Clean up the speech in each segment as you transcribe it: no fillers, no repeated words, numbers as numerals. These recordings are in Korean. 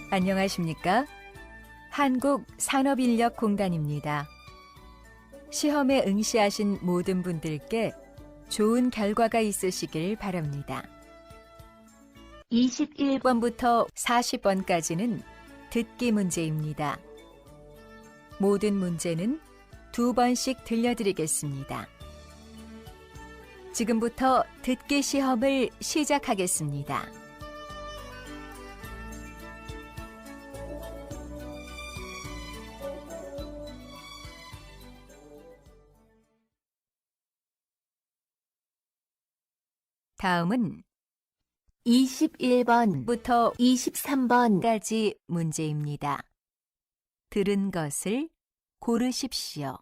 안녕하십니까? 한국산업인력공단입니다. 시험에 응시하신 모든 분들께 좋은 결과가 있으시길 바랍니다. 21번부터 40번까지는 듣기 문제입니다. 모든 문제는 2번씩 들려드리겠습니다. 지금부터 듣기 시험을 시작하겠습니다. 다음은 21번부터 23번까지 문제입니다. 들은 것을 고르십시오.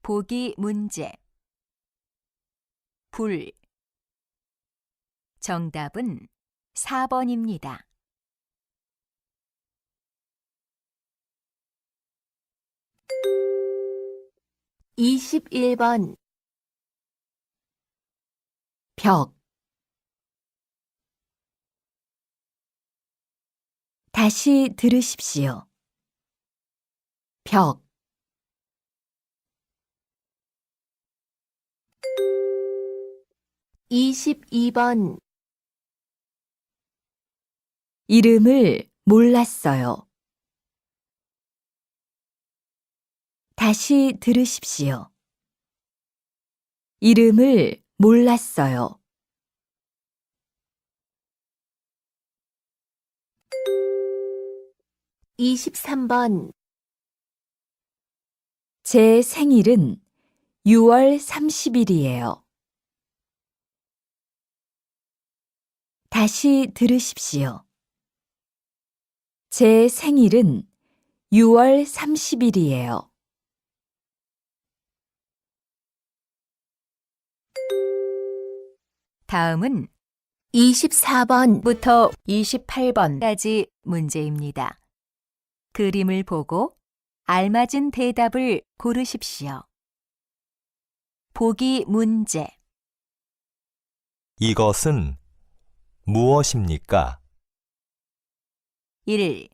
보기 문제. 불. 정답은 4번입니다. (21번) 벽. 다시 들으십시오. 벽. (22번) 이름을 몰랐어요. 다시 들으십시오. 이름을 몰랐어요. (23번) 제 생일은 6월 30일이에요. 다시 들으십시오. 제 생일은 6월 30일이에요. 다음은 24번부터 28번까지 문제입니다. 그림을 보고 알맞은 대답을 고르십시오. 보기 문제. 이것은 무엇입니까? 1.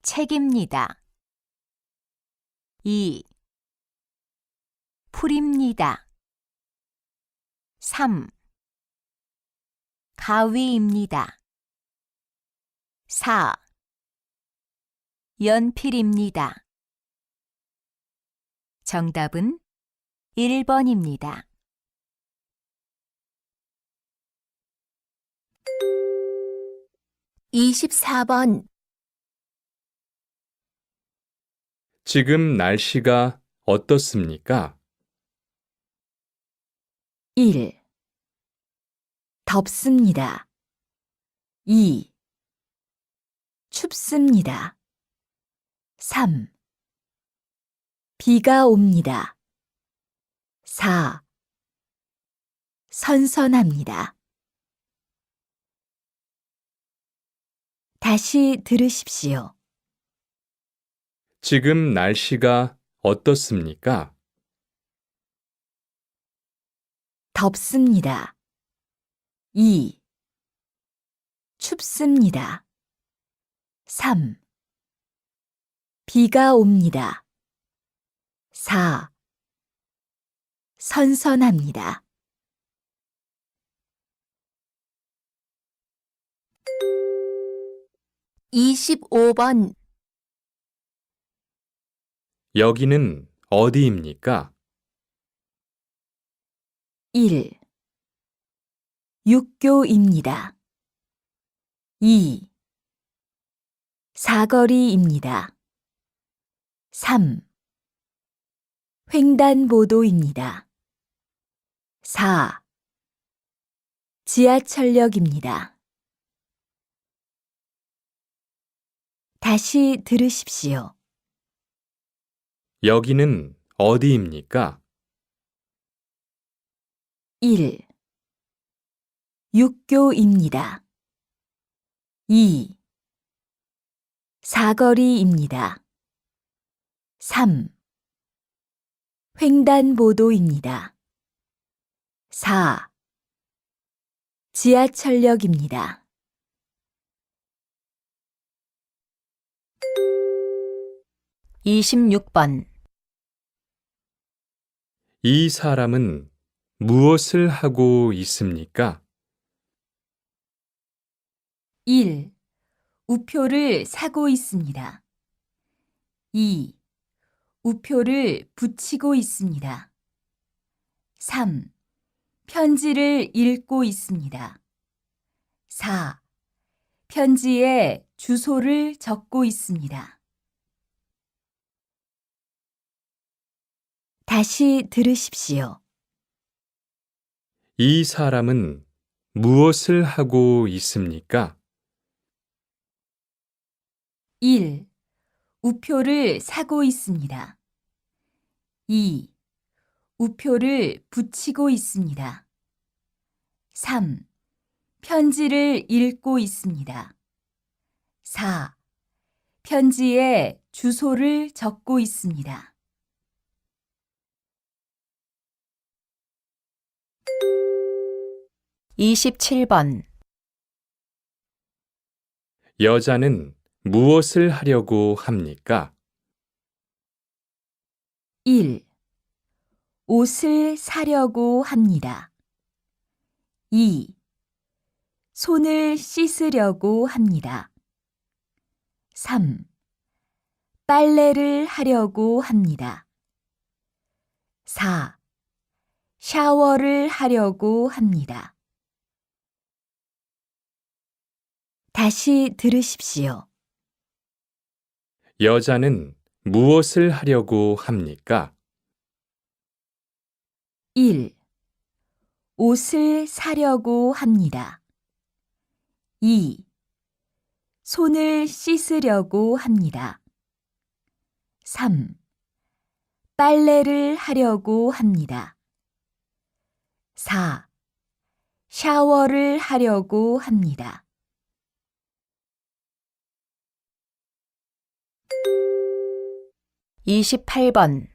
책입니다. 2. 풀입니다. 3. 가위입니다. 4. 연필입니다. 정답은 1번입니다. (24번) 지금 날씨가 어떻습니까? 1. 덥습니다. 2. 춥습니다. 3. 비가 옵니다. 4. 선선합니다. 다시 들으십시오. 지금 날씨가 어떻습니까? 덥습니다. 2. 춥습니다. 3. 비가 옵니다. 4. 선선합니다. (25번) 여기는 어디입니까? 1. 육교입니다. 2. 사거리입니다. 3. 횡단보도입니다. 4. 지하철역입니다. 다시 들으십시오. 여기는 어디입니까? 1. 육교입니다. 2. 사거리입니다. 3. 횡단보도입니다. 4. 지하철역입니다. 26번. 이 사람은 무엇을 하고 있습니까? 1. 우표를 사고 있습니다. 2. 우표를 붙이고 있습니다. 3. 편지를 읽고 있습니다. 4. 편지에 주소를 적고 있습니다. 다시 들으십시오. 이 사람은 무엇을 하고 있습니까? 1. 우표를 사고 있습니다. 2. 우표를 붙이고 있습니다. 3. 편지를 읽고 있습니다. 4. 편지에 주소를 적고 있습니다. (27번) 여자는 무엇을 하려고 합니까? 1. 옷을 사려고 합니다. 2. 손을 씻으려고 합니다. 3. 빨래를 하려고 합니다. 4. 샤워를 하려고 합니다. 다시 들으십시오. 여자는 무엇을 하려고 합니까? 1. 옷을 사려고 합니다. 2. 손을 씻으려고 합니다. 3. 빨래를 하려고 합니다. 4. 샤워를 하려고 합니다. (28번)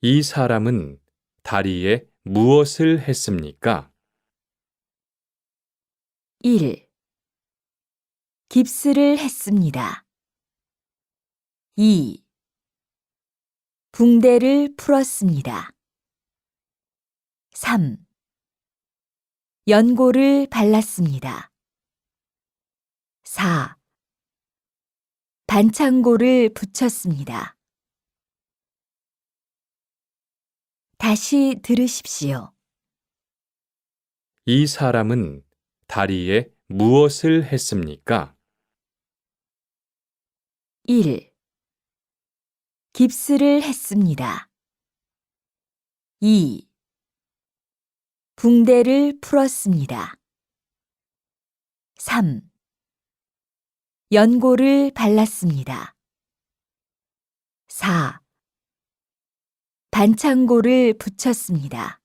이 사람은 다리에 무엇을 했습니까? 1. 깁스를 했습니다. 2. 붕대를 풀었습니다. 3. 연고를 발랐습니다. 4. 반창고를 붙였습니다. 다시 들으십시오. 이 사람은 다리에 무엇을 했습니까? 1. 깁스를 했습니다. 2. 붕대를 풀었습니다. 3. 연고를 발랐습니다. 4. 반창고를 붙였습니다.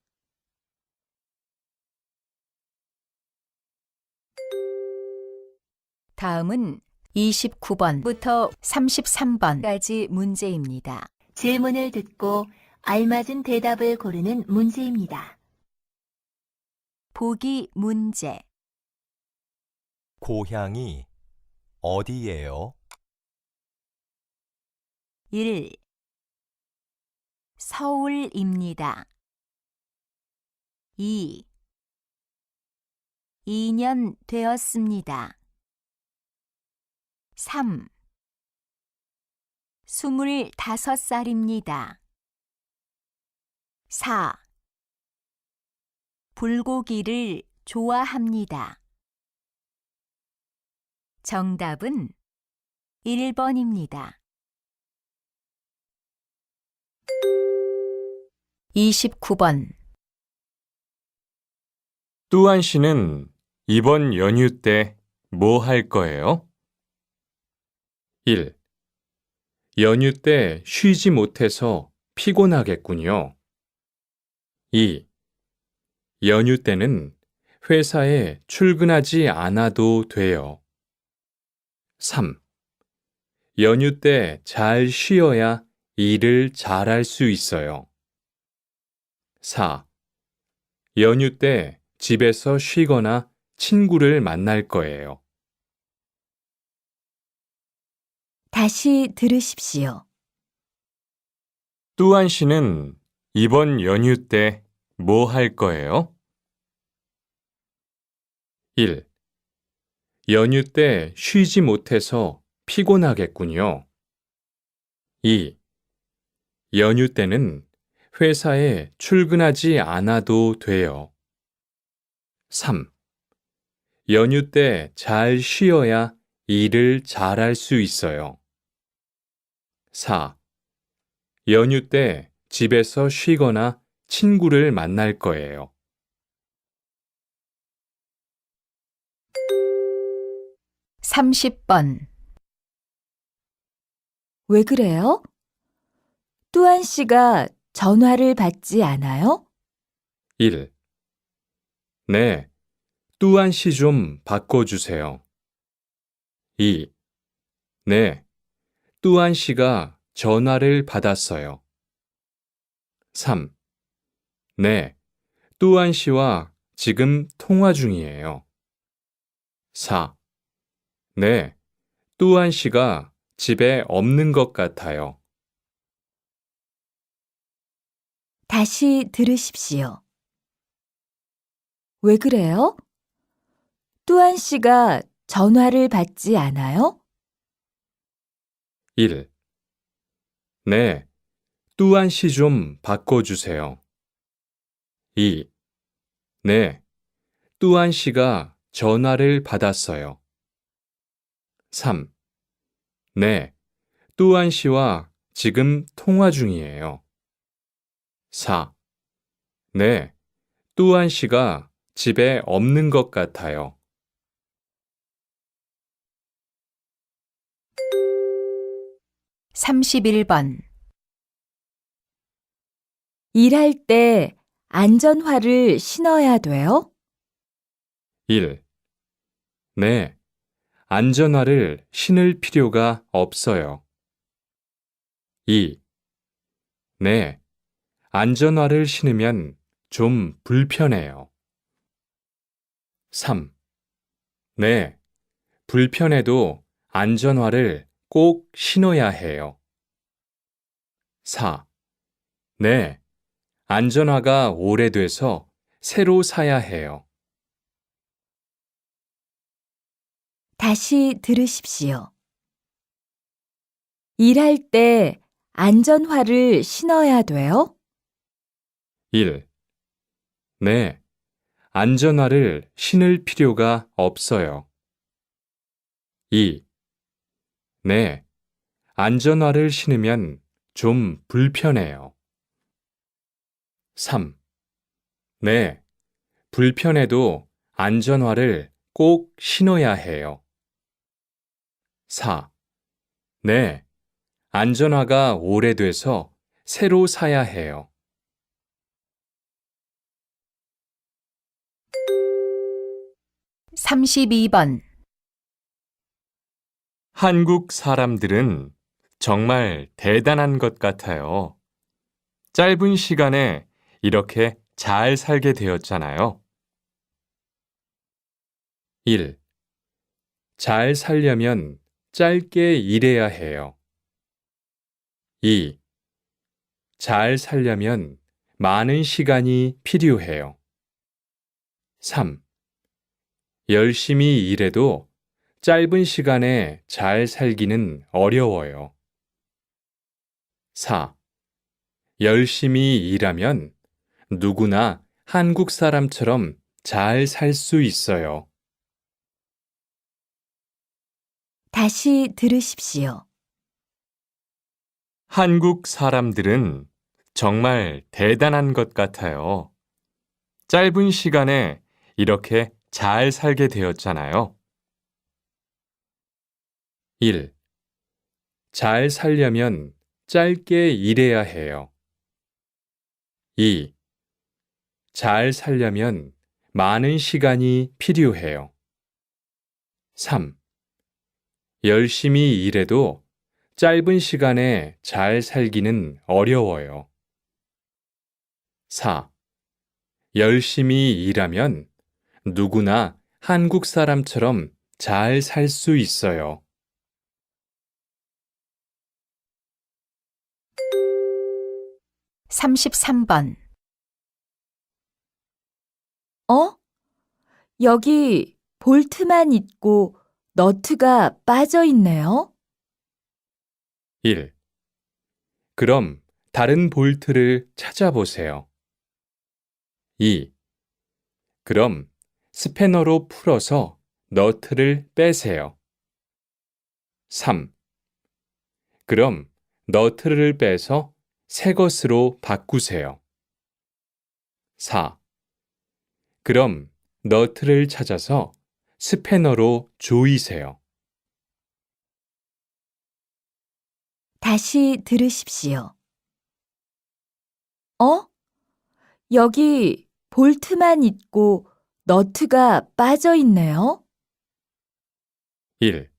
다음은 29번부터 33번까지 문제입니다. 질문을 듣고 알맞은 대답을 고르는 문제입니다. 보기 문제. 고향이 어디예요? 1. 서울입니다. 2. 2년 되었습니다. 3. 25살입니다. 4. 불고기를 좋아합니다. 정답은 1번입니다. 29번. 뚜안 씨는 이번 연휴 때 뭐 할 거예요? 1. 연휴 때 쉬지 못해서 피곤하겠군요. 2. 연휴 때는 회사에 출근하지 않아도 돼요. 3. 연휴 때 잘 쉬어야 일을 잘할 수 있어요. 4. 연휴 때 집에서 쉬거나 친구를 만날 거예요. 다시 들으십시오. 뚜한 씨는 이번 연휴 때 뭐 할 거예요? 1. 연휴 때 쉬지 못해서 피곤하겠군요. 2. 연휴 때는 회사에 출근하지 않아도 돼요. 3. 연휴 때 잘 쉬어야 일을 잘할 수 있어요. 4. 연휴 때 집에서 쉬거나 친구를 만날 거예요. 30번. 왜 그래요? 뚜한 씨가 전화를 받지 않아요? 1. 네, 뚜한 씨 좀 바꿔주세요. 2. 네, 뚜한 씨가 전화를 받았어요. 3. 네, 뚜한 씨와 지금 통화 중이에요. 4. 네, 뚜한 씨가 집에 없는 것 같아요. 다시 들으십시오. 왜 그래요? 뚜한 씨가 전화를 받지 않아요? 1. 네, 뚜한 씨 좀 바꿔주세요. 2. 네, 뚜한 씨가 전화를 받았어요. 3. 네, 뚜한 씨와 지금 통화 중이에요. 4. 네, 뚜한 씨가 집에 없는 것 같아요. 31번. 일할 때 안전화를 신어야 돼요? 1. 네, 안전화를 신을 필요가 없어요. 2. 네, 안전화를 신으면 좀 불편해요. 3. 네, 불편해도 안전화를 꼭 신어야 해요. 4. 네, 안전화가 오래돼서 새로 사야 해요. 다시 들으십시오. 일할 때 안전화를 신어야 돼요? 1. 네, 안전화를 신을 필요가 없어요. 2. 네, 안전화를 신으면 좀 불편해요. 3. 네, 불편해도 안전화를 꼭 신어야 해요. 4. 네, 안전화가 오래돼서 새로 사야 해요. 32번. 한국 사람들은 정말 대단한 것 같아요. 짧은 시간에 이렇게 잘 살게 되었잖아요. 1. 잘 살려면 짧게 일해야 해요. 2. 잘 살려면 많은 시간이 필요해요. 3. 열심히 일해도 짧은 시간에 잘 살기는 어려워요. 4. 열심히 일하면 누구나 한국 사람처럼 잘 살 수 있어요. 다시 들으십시오. 한국 사람들은 정말 대단한 것 같아요. 짧은 시간에 이렇게 잘 살게 되었잖아요. 1. 잘 살려면 짧게 일해야 해요. 2. 잘 살려면 많은 시간이 필요해요. 3. 열심히 일해도 짧은 시간에 잘 살기는 어려워요. 4. 열심히 일하면 누구나 한국 사람처럼 잘 살 수 있어요. 33번. 여기 볼트만 있고 너트가 빠져 있네요. 1. 그럼 다른 볼트를 찾아보세요. 2. 그럼 스패너로 풀어서 너트를 빼세요. 3. 그럼 너트를 빼서 새 것으로 바꾸세요. 4. 그럼 너트를 찾아서 스패너로 조이세요. 다시 들으십시오. 여기 볼트만 있고 너트가 빠져 있네요. 1.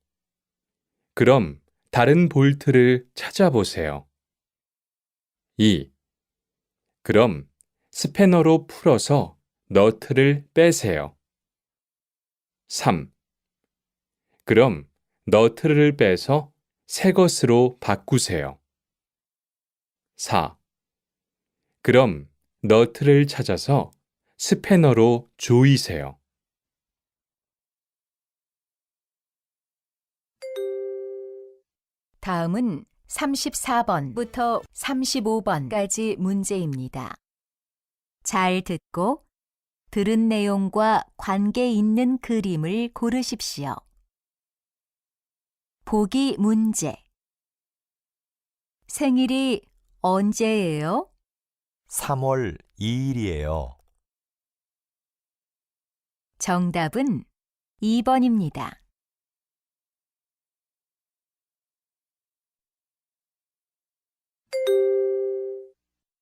그럼 다른 볼트를 찾아보세요. 2. 그럼 스패너로 풀어서 너트를 빼세요. 3. 그럼 너트를 빼서 새 것으로 바꾸세요. 4. 그럼 너트를 찾아서 스패너로 조이세요. 다음은 34번부터 35번까지 문제입니다. 잘 듣고 들은 내용과 관계 있는 그림을 고르십시오. 보기 문제. 생일이 언제예요? 3월 2일이에요. 정답은 2번입니다.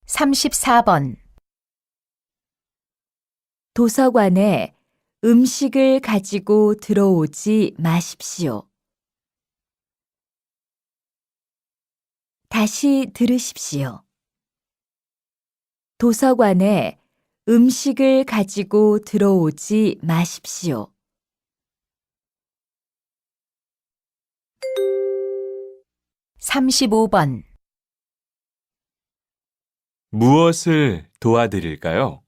34번. 도서관에 음식을 가지고 들어오지 마십시오. 다시 들으십시오. 도서관에 음식을 가지고 들어오지 마십시오. 35번. 무엇을 도와드릴까요?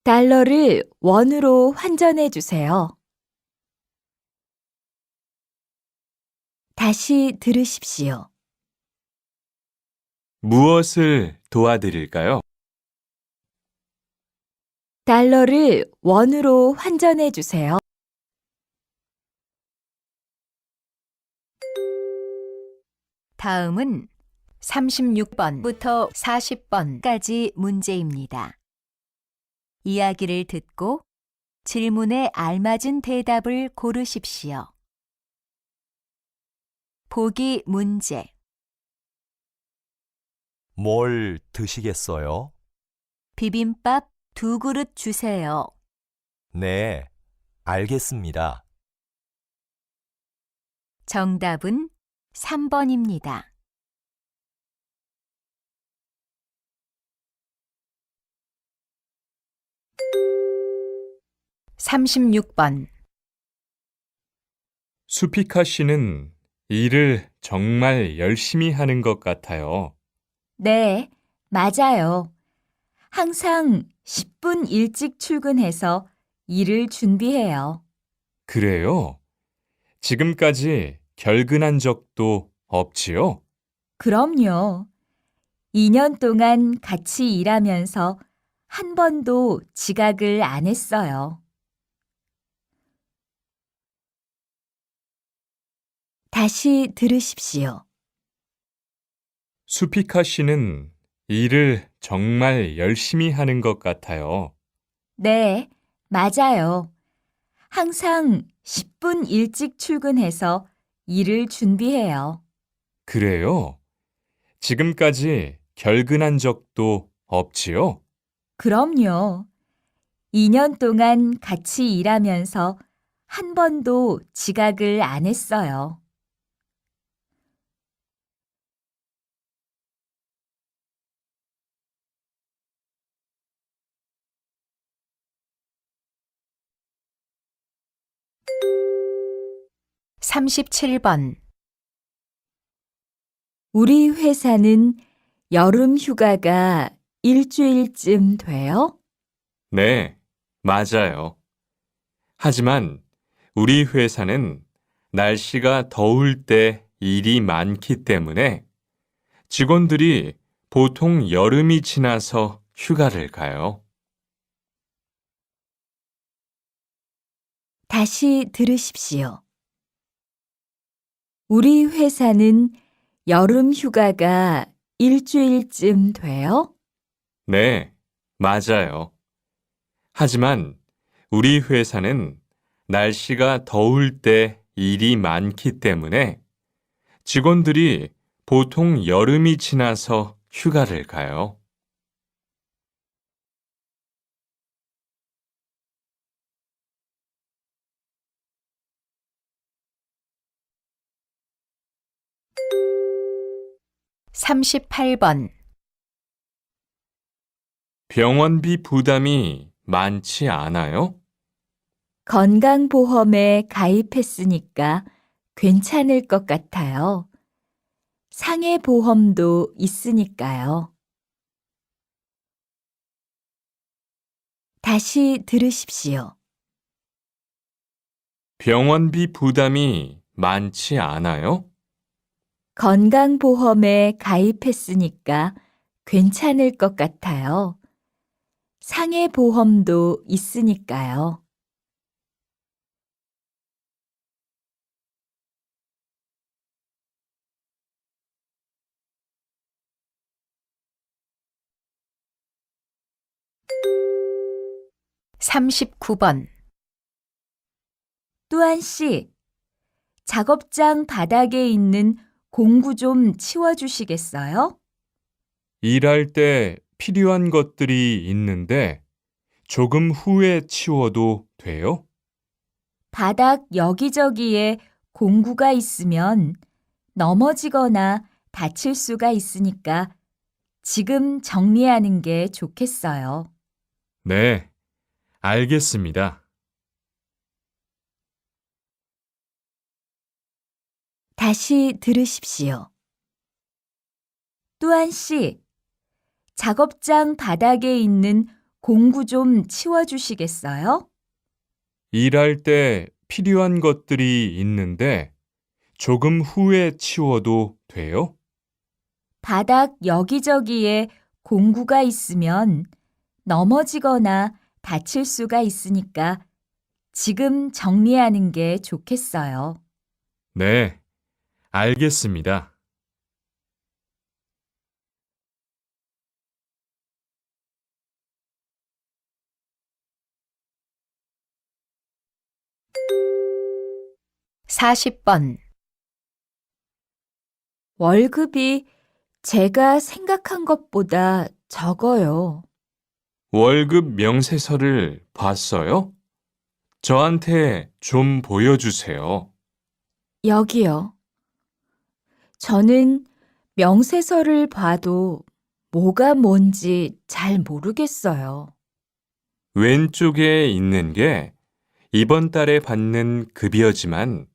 달러를 원으로 환전해 주세요. 다시 들으십시오. 무엇을 도와드릴까요? 달러를 원으로 환전해 주세요. 다음은 36번부터 40번까지 문제입니다. 이야기를 듣고 질문에 알맞은 대답을 고르십시오. 보기 문제. 뭘 드시겠어요? 비빔밥 2그릇 주세요. 네, 알겠습니다. 정답은 3번입니다. 36번. 수피카 씨는 일을 정말 열심히 하는 것 같아요. 네, 맞아요. 항상 10분 일찍 출근해서 일을 준비해요. 그래요? 지금까지 결근한 적도 없지요? 그럼요. 2년 동안 같이 일하면서 한 번도 지각을 안 했어요. 다시 들으십시오. 수피카 씨는 일을 정말 열심히 하는 것 같아요. 네, 맞아요. 항상 10분 일찍 출근해서 일을 준비해요. 그래요? 지금까지 결근한 적도 없지요? 그럼요. 2년 동안 같이 일하면서 한 번도 지각을 안 했어요. 37번. 우리 회사는 여름 휴가가 일주일쯤 돼요? 네, 맞아요. 하지만 우리 회사는 날씨가 더울 때 일이 많기 때문에 직원들이 보통 여름이 지나서 휴가를 가요. 다시 들으십시오. 우리 회사는 여름 휴가가 일주일쯤 돼요? 네, 맞아요. 하지만 우리 회사는 날씨가 더울 때 일이 많기 때문에 직원들이 보통 여름이 지나서 휴가를 가요. (38번) 병원비 부담이 많지 않아요? 건강보험에 가입했으니까 괜찮을 것 같아요. 상해보험도 있으니까요. 다시 들으십시오. 병원비 부담이 많지 않아요? 건강보험에 가입했으니까 괜찮을 것 같아요. 상해보험도 있으니까요. (39번) 뚜안 씨, 작업장 바닥에 있는 공구 좀 치워주시겠어요? 일할 때 필요한 것들이 있는데 조금 후에 치워도 돼요? 바닥 여기저기에 공구가 있으면 넘어지거나 다칠 수가 있으니까 지금 정리하는 게 좋겠어요. 네, 알겠습니다. 다시 들으십시오. 뚜안 씨, 작업장 바닥에 있는 공구 좀 치워주시겠어요? 일할 때 필요한 것들이 있는데 조금 후에 치워도 돼요? 바닥 여기저기에 공구가 있으면 넘어지거나 다칠 수가 있으니까 지금 정리하는 게 좋겠어요. 네, 알겠습니다. (40번) 월급이 제가 생각한 것보다 적어요. 월급 명세서를 봤어요? 저한테 좀 보여주세요. 여기요. 저는 명세서를 봐도 뭐가 뭔지 잘 모르겠어요. 왼쪽에 있는 게 이번 달에 받는 급여지만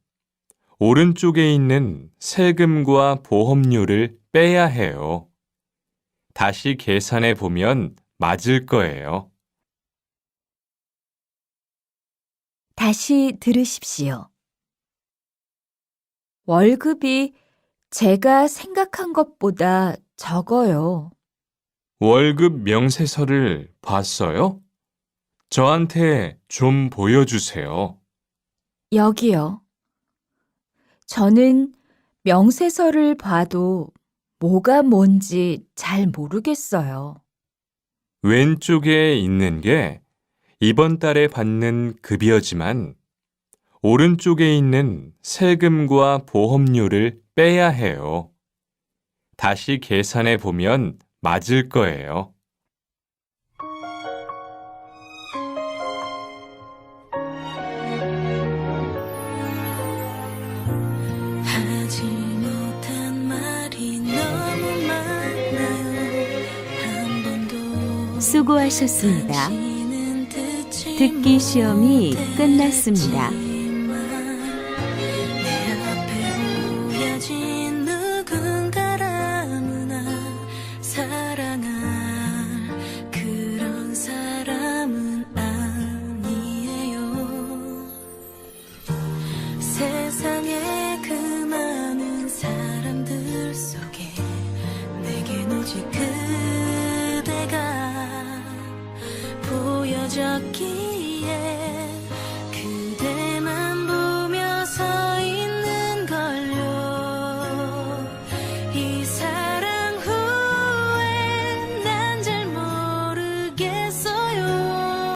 오른쪽에 있는 세금과 보험료를 빼야 해요. 다시 계산해 보면 맞을 거예요. 다시 들으십시오. 월급이 제가 생각한 것보다 적어요. 월급 명세서를 봤어요? 저한테 좀 보여주세요. 여기요. 저는 명세서를 봐도 뭐가 뭔지 잘 모르겠어요. 왼쪽에 있는 게 이번 달에 받는 급여지만 오른쪽에 있는 세금과 보험료를 빼야 해요. 다시 계산해 보면 맞을 거예요. 하지 못한 말이 너무 많아요. 한 번도 수고하셨습니다. 다치는 듯이 듣기 시험이 끝났습니다.